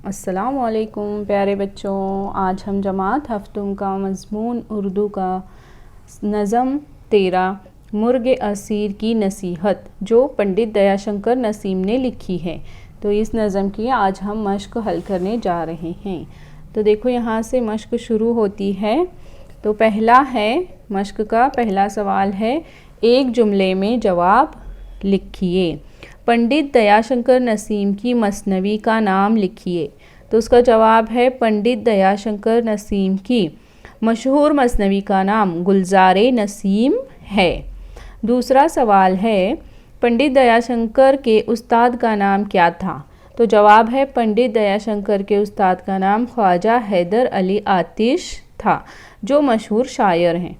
अस्सलामुअलैकुम प्यारे बच्चों, आज हम जमात हफ्तुम का मज़मून उर्दू का नज़म 13 मुर्ग़ असीर की नसीहत जो पंडित दयाशंकर नसीम ने लिखी है। तो इस नज़म की आज हम मश्क हल करने जा रहे हैं। तो देखो यहाँ से मश्क शुरू होती है। तो पहला है मश्क का पहला सवाल है, एक जुमले में जवाब लिखिए। पंडित दयाशंकर नसीम की मसनवी का नाम लिखिए। तो उसका जवाब है पंडित दयाशंकर नसीम की मशहूर मसनवी का नाम गुलज़ारे नसीम है। दूसरा सवाल है, पंडित दयाशंकर के उस्ताद का नाम क्या था? तो जवाब है पंडित दयाशंकर के उस्ताद का नाम ख्वाजा हैदर अली आतिश था, जो मशहूर शायर हैं।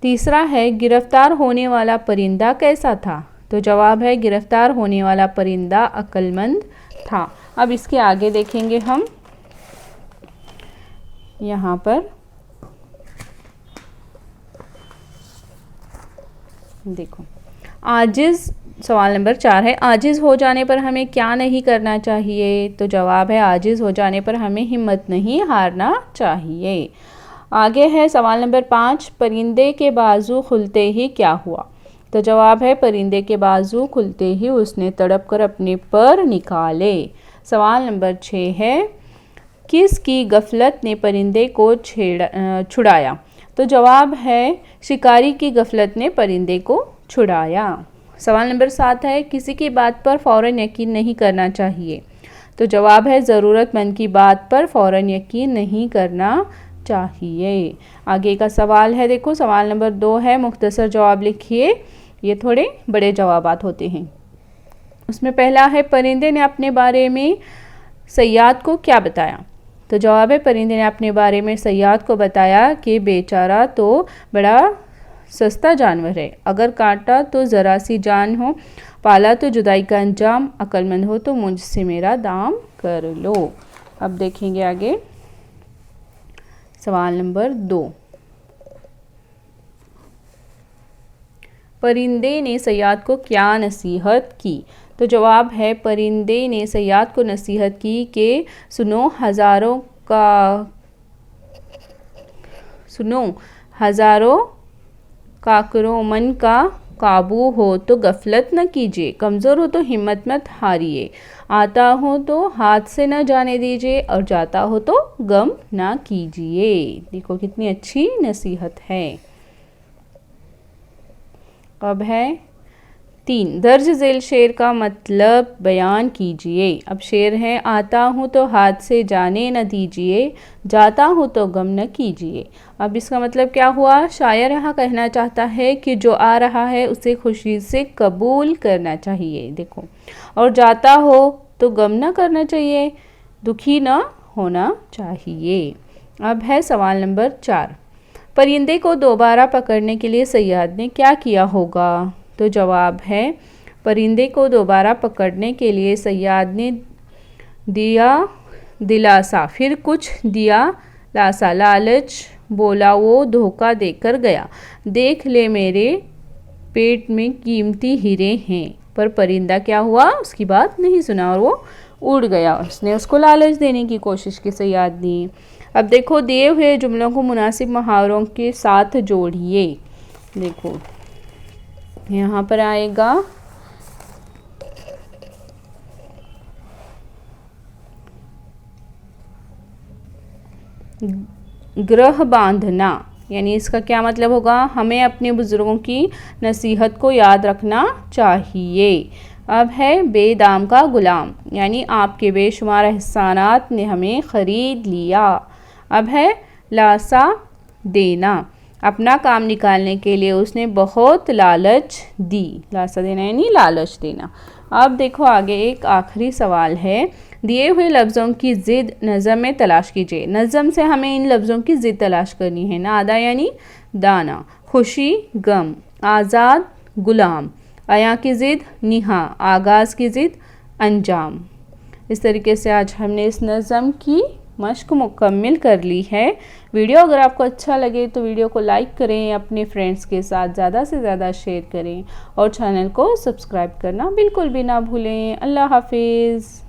तीसरा है, गिरफ्तार होने वाला परिंदा कैसा था? तो जवाब है गिरफ्तार होने वाला परिंदा अक्लमंद था। अब इसके आगे देखेंगे हम यहाँ पर देखो, आजिज़ सवाल नंबर 4 है, आजिज़ हो जाने पर हमें क्या नहीं करना चाहिए? तो जवाब है आजिज़ हो जाने पर हमें हिम्मत नहीं हारना चाहिए। आगे है सवाल नंबर 5, परिंदे के बाजू खुलते ही क्या हुआ? तो जवाब है परिंदे के बाजू खुलते ही उसने तड़प कर अपने पर निकाले। सवाल नंबर 6 है, किसकी गफलत ने परिंदे को छुड़ाया? तो जवाब है शिकारी की गफलत ने परिंदे को छुड़ाया। सवाल नंबर 7 है, किसी की बात पर फ़ौरन यकीन नहीं करना चाहिए। तो जवाब है ज़रूरतमंद की बात पर फ़ौरन यकीन नहीं करना चाहिए। आगे का सवाल है, देखो सवाल नंबर 2 है, मुख्तसर जवाब लिखिए। ये थोड़े बड़े जवाबात होते हैं। उसमें पहला है, परिंदे ने अपने बारे में सयाद को क्या बताया? तो जवाब है परिंदे ने अपने बारे में सयाद को बताया कि बेचारा तो बड़ा सस्ता जानवर है, अगर काटा तो ज़रा सी जान हो, पाला तो जुदाई का अंजाम, अक्लमंद हो तो मुझसे मेरा दाम कर लो। अब देखेंगे आगे सवाल नंबर 2, परिंदे ने सयाद को क्या नसीहत की? तो जवाब है परिंदे ने सयाद को नसीहत की कि सुनो हज़ारों काकरों मन का काबू हो तो गफलत न कीजिए, कमज़ोर हो तो हिम्मत मत हारिए, आता हो तो हाथ से न जाने दीजिए और जाता हो तो गम ना कीजिए। देखो कितनी अच्छी नसीहत है। अब है 3, दर्ज झेल शेर का मतलब बयान कीजिए। अब शेर है, आता हूँ तो हाथ से जाने न दीजिए, जाता हूँ तो गम न कीजिए। अब इसका मतलब क्या हुआ? शायर यहाँ कहना चाहता है कि जो आ रहा है उसे खुशी से कबूल करना चाहिए। देखो, और जाता हो तो गम न करना चाहिए, दुखी न होना चाहिए। अब है सवाल नंबर 4, परिंदे को दोबारा पकड़ने के लिए सयाद ने क्या किया होगा? तो जवाब है परिंदे को दोबारा पकड़ने के लिए सयाद ने दिया दिलासा, फिर कुछ दिया लासा, लालच बोला वो धोखा देकर गया, देख ले मेरे पेट में कीमती हीरे हैं। पर परिंदा क्या हुआ? उसकी बात नहीं सुना और वो उड़ गया। उसने उसको लालच देने की कोशिश की सयाद ने। अब देखो, दिए हुए जुमलों को मुनासिब मुहावरों के साथ जोड़िए। देखो यहाँ पर आएगा ग्रह बांधना, यानी इसका क्या मतलब होगा? हमें अपने बुजुर्गों की नसीहत को याद रखना चाहिए। अब है बेदाम का गुलाम, यानी आपके बेशुमार एहसानात ने हमें ख़रीद लिया। अब है लासा देना, अपना काम निकालने के लिए उसने बहुत लालच दी। लासा देना यानी लालच देना। अब देखो आगे एक आखिरी सवाल है, दिए हुए लफ्ज़ों की ज़िद नज़म में तलाश कीजिए। नज़म से हमें इन लफ्ज़ों की ज़िद तलाश करनी है। नादा यानी दाना, खुशी गम, आज़ाद गुलाम, आया की ज़िद निहा, आगाज़ की ज़िद अंजाम। इस तरीके से आज हमने इस नज़म की मश्क मुकम्मिल कर ली है। वीडियो अगर आपको अच्छा लगे तो वीडियो को लाइक करें, अपने फ्रेंड्स के साथ ज़्यादा से ज़्यादा शेयर करें और चैनल को सब्सक्राइब करना बिल्कुल भी ना भूलें। अल्लाह हाफिज़।